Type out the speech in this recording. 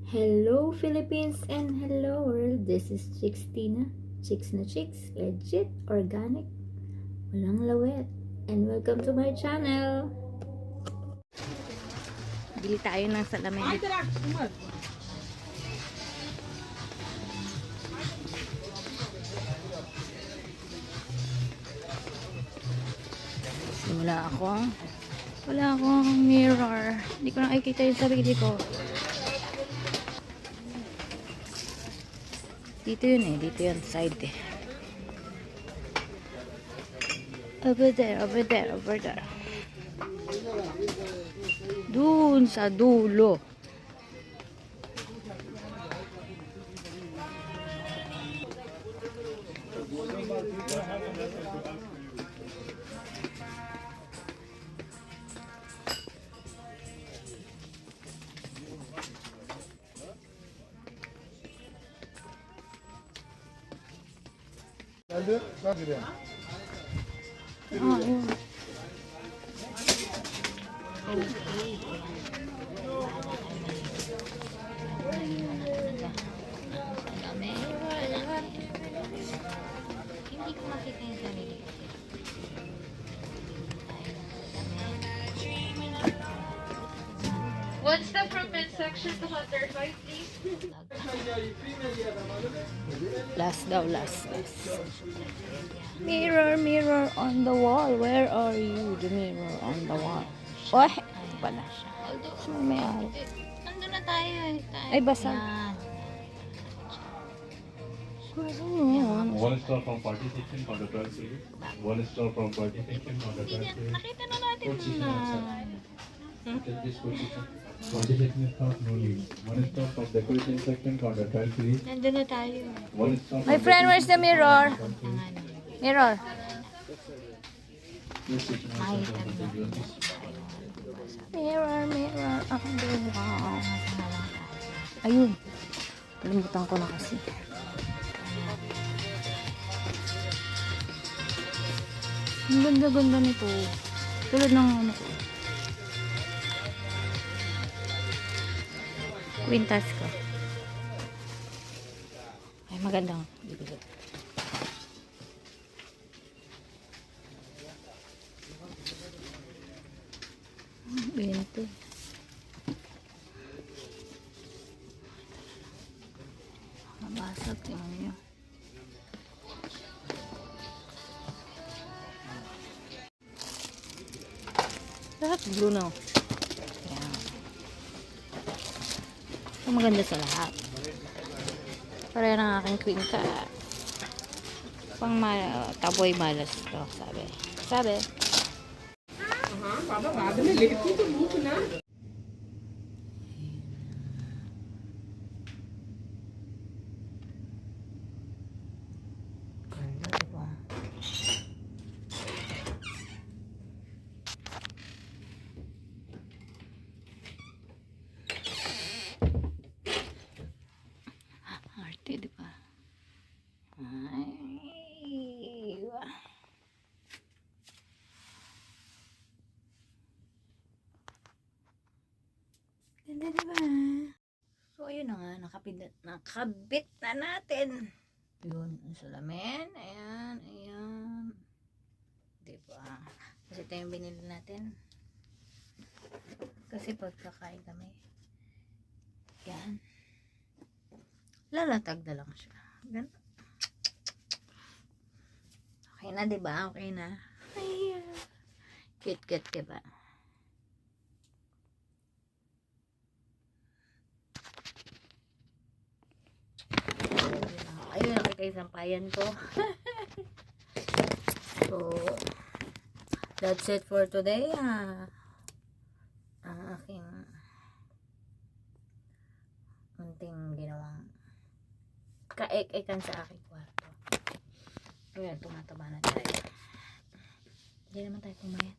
Hello Philippines and hello world. This is Chicks Tina. Chicks na chicks, legit, organic, walang lawet. And welcome to my channel. Bili tayo ng salamin. Wala akong mirror. Hindi ko nakikita yung sarili ko. Dito yun, side eh. Over there. Dun sa dulo. Geldi, sağ gidelim. Yun. Hindi ko makita yung sarili. What's the comment section to 105, please? Last. Mirror on the wall. Where are you? The mirror on the wall. Oh, ito pala. May araw. Nandun na tayo eh. Ay, basa. One star from party section on the 12th series. One star from party section on the 12th series. Nakita na natin Position na. outside. Take this position. Party section is not no need. One star from decoration section on the 12th series. Nandun na tayo. One star from My friend, where's the mirror? Mirror. decoration outside on the 12th series. Mirror ang duwa. Ayun. Kalimutan ko na kasi. Ang ganda-ganda nito. Tulad ng ano ko. Quintas ko. Ay, magandang. Bibigat. Bento. Mabasag. Tingnan nyo. Lahat blue na. Ayan. Ito maganda sa lahat. Pareho ng aking queen ka. Pang taboy malas to, sabi. Ganda, diba? Arte, diba? Ay, ganda, diba? So, ayun na nga, nakabit na natin. Yun, ang salamin. Ayan. Diba? Kasi ito yung binili natin. Kasi pagkakain kami. Yan. Lalatag na lang siya. Ganun. Okay na, diba? Okay na. Ay, cute, diba? Ayun, nakita yung sampayan ko. So, that's it for today. Ang aking munting ginawang kaek-ekan sa aking kwarto. Ayan, tumataba na tayo. Hindi naman tayo pumayat.